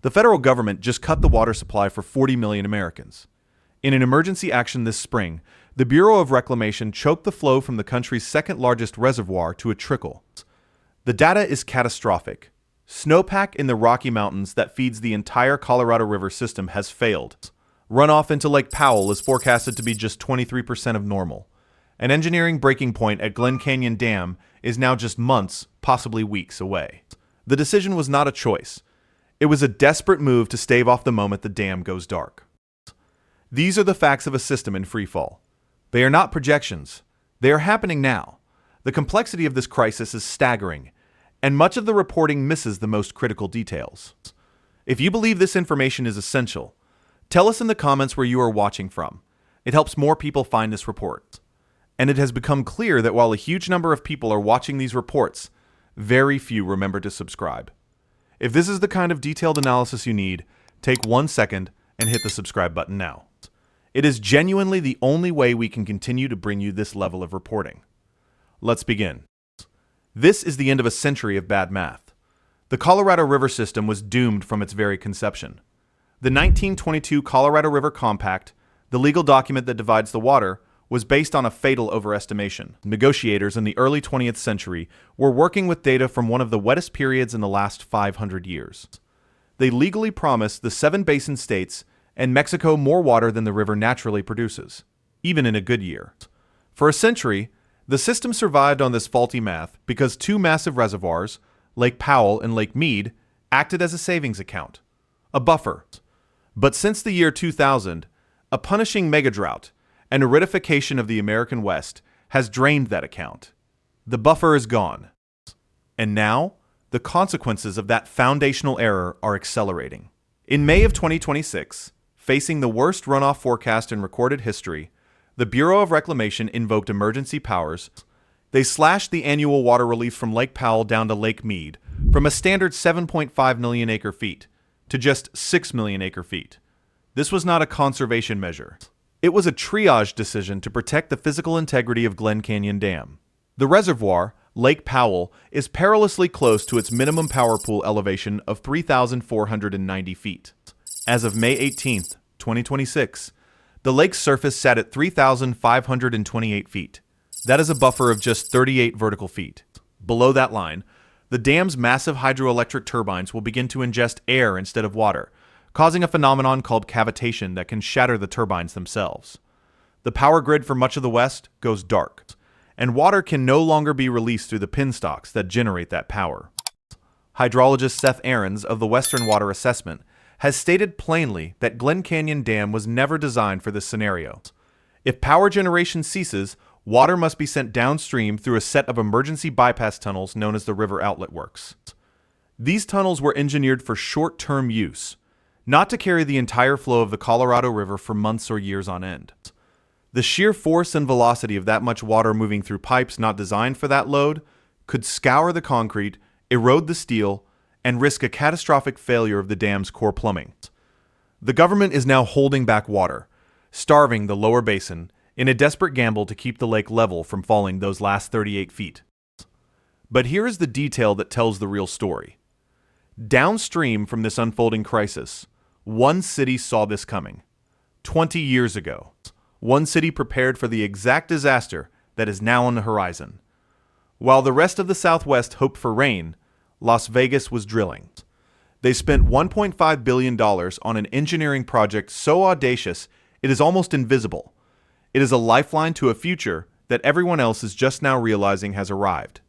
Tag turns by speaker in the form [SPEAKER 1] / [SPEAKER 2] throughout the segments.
[SPEAKER 1] The federal government just cut the water supply for 40 million Americans. In an emergency action this spring, the Bureau of Reclamation choked the flow from the country's second-largest reservoir to a trickle. The data is catastrophic. Snowpack in the Rocky Mountains that feeds the entire Colorado River system has failed. Runoff into Lake Powell is forecasted to be just 23% of normal. An engineering breaking point at Glen Canyon Dam is now just months, possibly weeks away. The decision was not a choice. It was a desperate move to stave off the moment the dam goes dark. These are the facts of a system in freefall. They are not projections. They are happening now. The complexity of this crisis is staggering, and much of the reporting misses the most critical details. If you believe this information is essential, tell us in the comments where you are watching from. It helps more people find this report. And it has become clear that while a huge number of people are watching these reports, very few remember to subscribe. If this is the kind of detailed analysis you need, take 1 second and hit the subscribe button now. It is genuinely the only way we can continue to bring you this level of reporting. Let's begin. This is the end of a century of bad math. The Colorado River system was doomed from its very conception. The 1922 Colorado River Compact, the legal document that divides the water, was based on a fatal overestimation. Negotiators in the early 20th century were working with data from one of the wettest periods in the last 500 years. They legally promised the 7 basin states and Mexico more water than the river naturally produces, even in a good year. For a century, the system survived on this faulty math because 2 massive reservoirs, Lake Powell and Lake Mead, acted as a savings account, a buffer. But since the year 2000, a punishing megadrought and aridification of the American West has drained that account. The buffer is gone. And now, the consequences of that foundational error are accelerating. In May of 2026, facing the worst runoff forecast in recorded history, the Bureau of Reclamation invoked emergency powers. They slashed the annual water relief from Lake Powell down to Lake Mead from a standard 7.5 million acre-feet to just 6 million acre-feet. This was not a conservation measure. It was a triage decision to protect the physical integrity of Glen Canyon Dam. The reservoir, Lake Powell, is perilously close to its minimum power pool elevation of 3,490 feet. As of May 18, 2026, the lake's surface sat at 3,528 feet. That is a buffer of just 38 vertical feet. Below that line, the dam's massive hydroelectric turbines will begin to ingest air instead of water, causing a phenomenon called cavitation that can shatter the turbines themselves. The power grid for much of the West goes dark, and water can no longer be released through the pinstocks that generate that power. Hydrologist Seth Aarons of the Western Water Assessment has stated plainly that Glen Canyon Dam was never designed for this scenario. If power generation ceases, water must be sent downstream through a set of emergency bypass tunnels known as the River Outlet Works. These tunnels were engineered for short-term use, not to carry the entire flow of the Colorado River for months or years on end. The sheer force and velocity of that much water moving through pipes not designed for that load could scour the concrete, erode the steel, and risk a catastrophic failure of the dam's core plumbing. The government is now holding back water, starving the lower basin in a desperate gamble to keep the lake level from falling those last 38 feet. But here is the detail that tells the real story. Downstream from this unfolding crisis, one city saw this coming. 20 years ago, one city prepared for the exact disaster that is now on the horizon. While the rest of the Southwest hoped for rain, Las Vegas was drilling. They spent $1.5 billion on an engineering project so audacious it is almost invisible. It is a lifeline to a future that everyone else is just now realizing has arrived.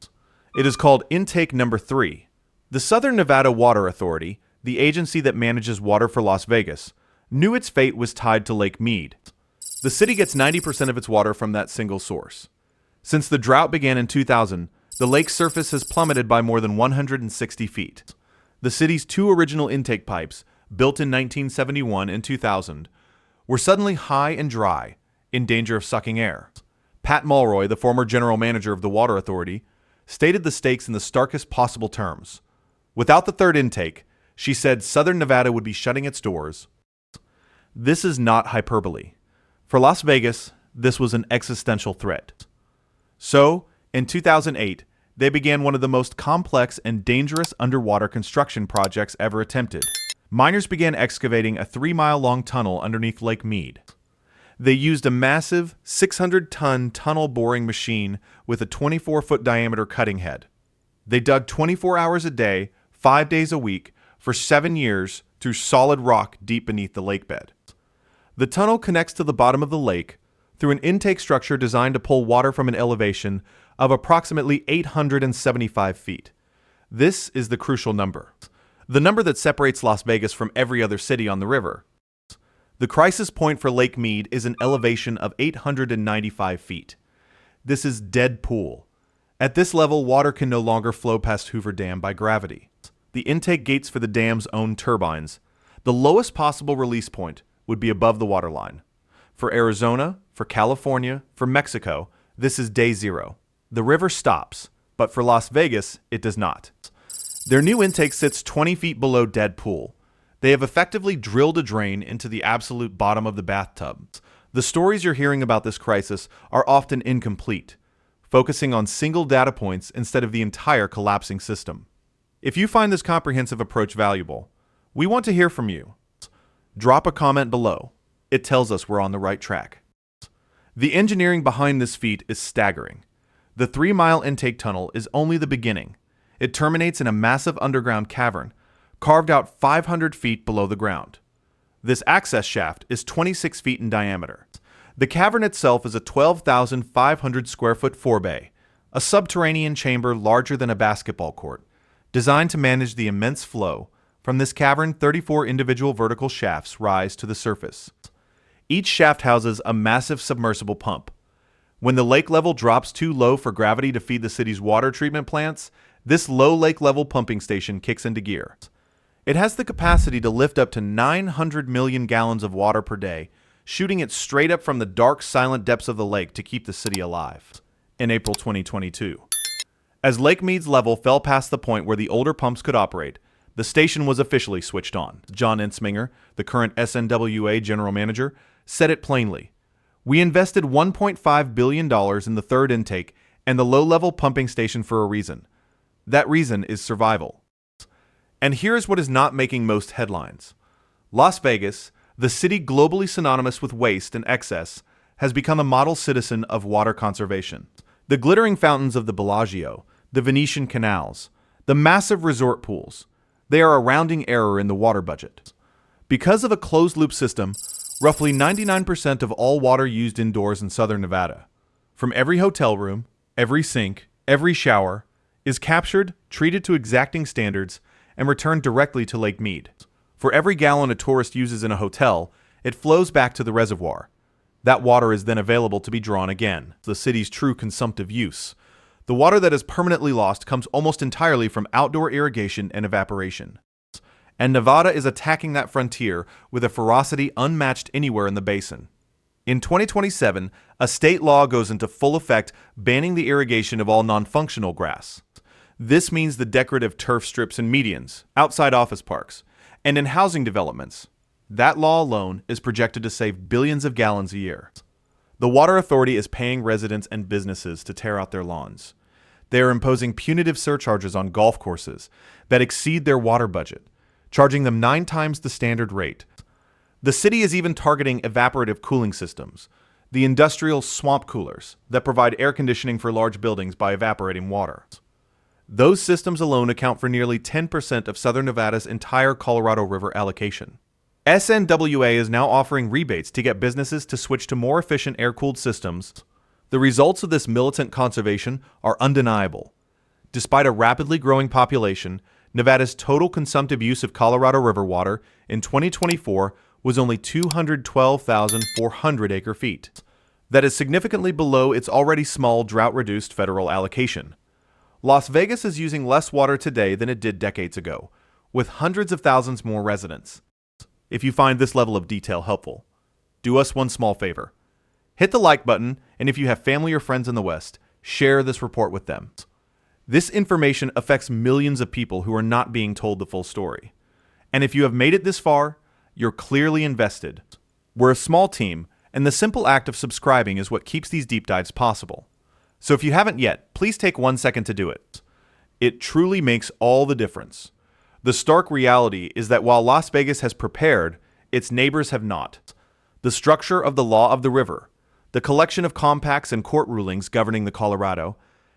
[SPEAKER 1] It is called Intake Number 3. The Southern Nevada Water Authority, the agency that manages water for Las Vegas, knew its fate was tied to Lake Mead. The city gets 90% of its water from that single source. Since the drought began in 2000, the lake's surface has plummeted by more than 160 feet. The city's 2 original intake pipes, built in 1971 and 2000, were suddenly high and dry, in danger of sucking air. Pat Mulroy, the former general manager of the Water Authority, stated the stakes in the starkest possible terms. Without the 3rd intake, she said Southern Nevada would be shutting its doors. This is not hyperbole. For Las Vegas, this was an existential threat. So, in 2008, they began one of the most complex and dangerous underwater construction projects ever attempted, Miners began excavating a 3-mile-long tunnel underneath Lake Mead. They used a massive 600-ton tunnel boring machine with a 24-foot diameter cutting head. They dug 24 hours a day, 5 days a week, for 7 years through solid rock deep beneath the lake bed. The tunnel connects to the bottom of the lake through an intake structure designed to pull water from an elevation of approximately 875 feet. This is the crucial number. The number that separates Las Vegas from every other city on the river. The crisis point for Lake Mead is an elevation of 895 feet. This is dead pool. At this level, water can no longer flow past Hoover Dam by gravity. The intake gates for the dam's own turbines. The lowest possible release point would be above the waterline. For Arizona, for California, for Mexico, this is day zero. The river stops, but for Las Vegas, it does not. Their new intake sits 20 feet below dead pool. They have effectively drilled a drain into the absolute bottom of the bathtub. The stories you're hearing about this crisis are often incomplete, focusing on single data points instead of the entire collapsing system. If you find this comprehensive approach valuable, we want to hear from you. Drop a comment below. It tells us we're on the right track. The engineering behind this feat is staggering. The 3-mile intake tunnel is only the beginning. It terminates in a massive underground cavern, carved out 500 feet below the ground. This access shaft is 26 feet in diameter. The cavern itself is a 12,500 square foot forebay, a subterranean chamber larger than a basketball court, designed to manage the immense flow. From this cavern, 34 individual vertical shafts rise to the surface. Each shaft houses a massive submersible pump. When the lake level drops too low for gravity to feed the city's water treatment plants, this low lake level pumping station kicks into gear. It has the capacity to lift up to 900 million gallons of water per day, shooting it straight up from the dark, silent depths of the lake to keep the city alive. In April 2022, as Lake Mead's level fell past the point where the older pumps could operate, the station was officially switched on. John Ensminger, the current SNWA general manager, said it plainly. We invested $1.5 billion in the third intake and the low-level pumping station for a reason. That reason is survival. And here's what is not making most headlines. Las Vegas, the city globally synonymous with waste and excess, has become a model citizen of water conservation. The glittering fountains of the Bellagio, the Venetian canals, the massive resort pools, they are a rounding error in the water budget. Because of a closed-loop system, roughly 99% of all water used indoors in southern Nevada, from every hotel room, every sink, every shower, is captured, treated to exacting standards, and returned directly to Lake Mead. For every gallon a tourist uses in a hotel, it flows back to the reservoir. That water is then available to be drawn again, the city's true consumptive use. The water that is permanently lost comes almost entirely from outdoor irrigation and evaporation. And Nevada is attacking that frontier with a ferocity unmatched anywhere in the basin. In 2027, a state law goes into full effect banning the irrigation of all non-functional grass. This means the decorative turf strips and medians, outside office parks, and in housing developments. That law alone is projected to save billions of gallons a year. The Water Authority is paying residents and businesses to tear out their lawns. They are imposing punitive surcharges on golf courses that exceed their water budget, charging them 9 times the standard rate. The city is even targeting evaporative cooling systems, the industrial swamp coolers that provide air conditioning for large buildings by evaporating water. Those systems alone account for nearly 10% of Southern Nevada's entire Colorado River allocation. SNWA is now offering rebates to get businesses to switch to more efficient air-cooled systems. The results of this militant conservation are undeniable. Despite a rapidly growing population, Nevada's total consumptive use of Colorado River water in 2024 was only 212,400 acre-feet. That is significantly below its already small drought-reduced federal allocation. Las Vegas is using less water today than it did decades ago, with hundreds of thousands more residents. If you find this level of detail helpful, do us one small favor. Hit the like button, and if you have family or friends in the West, share this report with them. This information affects millions of people who are not being told the full story. And if you have made it this far, you're clearly invested. We're a small team, and the simple act of subscribing is what keeps these deep dives possible. So if you haven't yet, please take 1 second to do it. It truly makes all the difference. The stark reality is that while Las Vegas has prepared, its neighbors have not. The structure of the law of the river, the collection of compacts and court rulings governing the Colorado,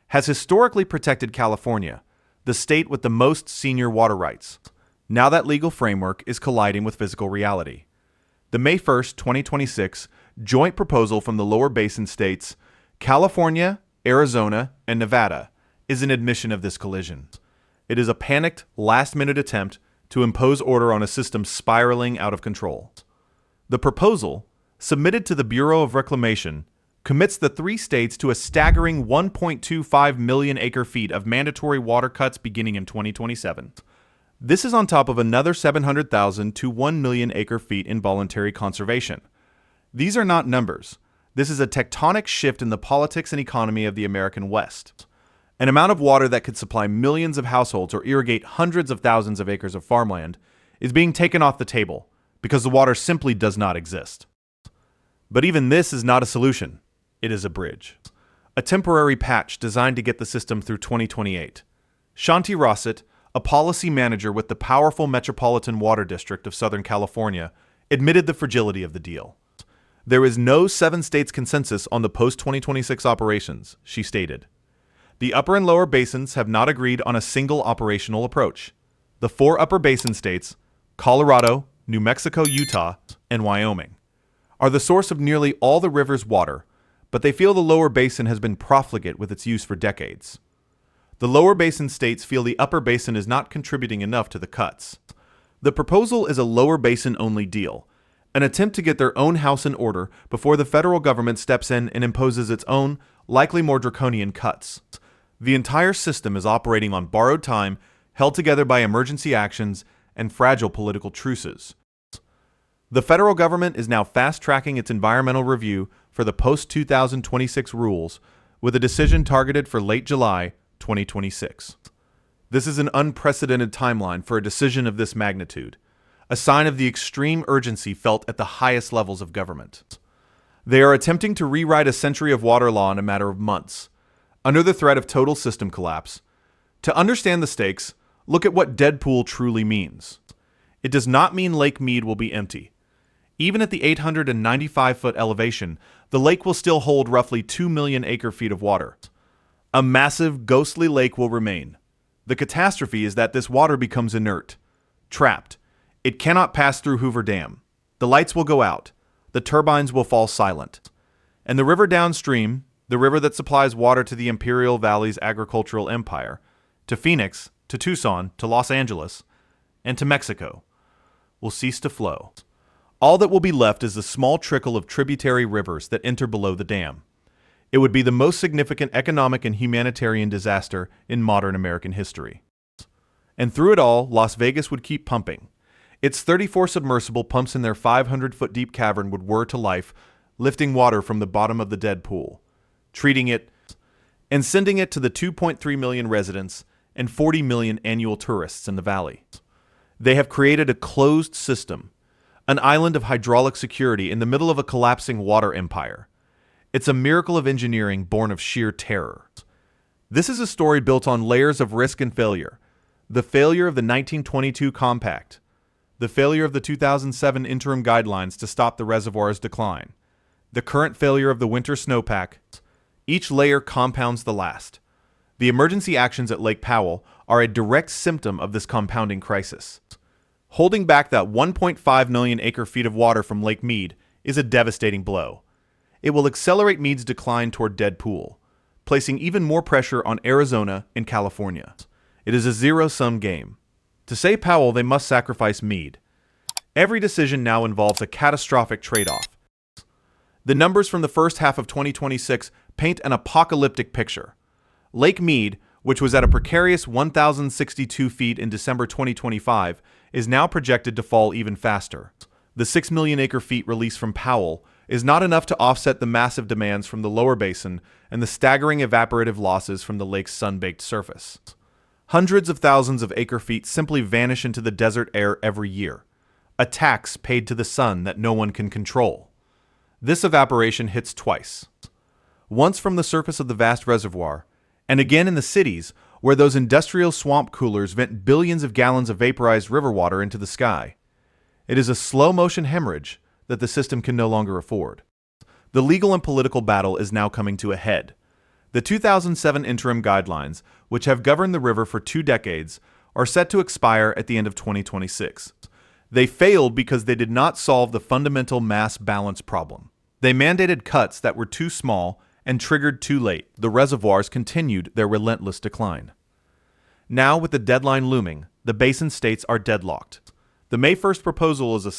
[SPEAKER 1] has historically protected California, the state with the most senior water rights. Now that legal framework is colliding with physical reality. The May 1st, 2026 joint proposal from the lower basin states, California, Arizona, and Nevada, is an admission of this collision. It is a panicked, last-minute attempt to impose order on a system spiraling out of control. The proposal, submitted to the Bureau of Reclamation, commits the three states to a staggering 1.25 million acre-feet of mandatory water cuts beginning in 2027. This is on top of another 700,000 to 1 million acre-feet in voluntary conservation. These are not numbers. This is a tectonic shift in the politics and economy of the American West. An amount of water that could supply millions of households or irrigate hundreds of thousands of acres of farmland is being taken off the table because the water simply does not exist. But even this is not a solution. It is a bridge. A temporary patch designed to get the system through 2028. Shanti Rossett, a policy manager with the powerful Metropolitan Water District of Southern California, admitted the fragility of the deal. There is no 7 states consensus on the post-2026 operations, she stated. The upper and lower basins have not agreed on a single operational approach. The 4 upper basin states, Colorado, New Mexico, Utah, and Wyoming, are the source of nearly all the river's water, but they feel the lower basin has been profligate with its use for decades. The lower basin states feel the upper basin is not contributing enough to the cuts. The proposal is a lower basin-only deal, an attempt to get their own house in order before the federal government steps in and imposes its own, likely more draconian cuts. The entire system is operating on borrowed time, held together by emergency actions and fragile political truces. The federal government is now fast-tracking its environmental review for the post-2026 rules, with a decision targeted for late July 2026. This is an unprecedented timeline for a decision of this magnitude, a sign of the extreme urgency felt at the highest levels of government. They are attempting to rewrite a century of water law in a matter of months, under the threat of total system collapse. To understand the stakes, look at what Deadpool truly means. It does not mean Lake Mead will be empty. Even at the 895-foot elevation, the lake will still hold roughly 2 million acre-feet of water. A massive, ghostly lake will remain. The catastrophe is that this water becomes inert, trapped. It cannot pass through Hoover Dam. The lights will go out. The turbines will fall silent. And the river downstream, the river that supplies water to the Imperial Valley's agricultural empire, to Phoenix, to Tucson, to Los Angeles, and to Mexico, will cease to flow. All that will be left is the small trickle of tributary rivers that enter below the dam. It would be the most significant economic and humanitarian disaster in modern American history. And through it all, Las Vegas would keep pumping. Its 34 submersible pumps in their 500-foot deep cavern would whir to life, lifting water from the bottom of the dead pool, treating it, and sending it to the 2.3 million residents and 40 million annual tourists in the valley. They have created a closed system, an island of hydraulic security in the middle of a collapsing water empire. It's a miracle of engineering born of sheer terror. This is a story built on layers of risk and failure. The failure of the 1922 compact, the failure of the 2007 interim guidelines to stop the reservoir's decline, the current failure of the winter snowpack. Each layer compounds the last. The emergency actions at Lake Powell are a direct symptom of this compounding crisis. Holding back that 1.5 million acre-feet of water from Lake Mead is a devastating blow. It will accelerate Mead's decline toward dead pool, placing even more pressure on Arizona and California. It is a zero-sum game. To save Powell, they must sacrifice Mead. Every decision now involves a catastrophic trade-off. The numbers from the first half of 2026 paint an apocalyptic picture. Lake Mead, which was at a precarious 1,062 feet in December 2025, is now projected to fall even faster. The 6 million acre-feet release from Powell is not enough to offset the massive demands from the lower basin and the staggering evaporative losses from the lake's sun-baked surface. Hundreds of thousands of acre-feet simply vanish into the desert air every year, a tax paid to the sun that no one can control. This evaporation hits twice. Once from the surface of the vast reservoir, and again in the cities, where those industrial swamp coolers vent billions of gallons of vaporized river water into the sky. It is a slow-motion hemorrhage that the system can no longer afford. The legal and political battle is now coming to a head. The 2007 interim guidelines, which have governed the river for 2 decades, are set to expire at the end of 2026. They failed because they did not solve the fundamental mass balance problem. They mandated cuts that were too small and triggered too late. The reservoirs continued their relentless decline. Now, with the deadline looming, the basin states are deadlocked. The May 1st proposal is a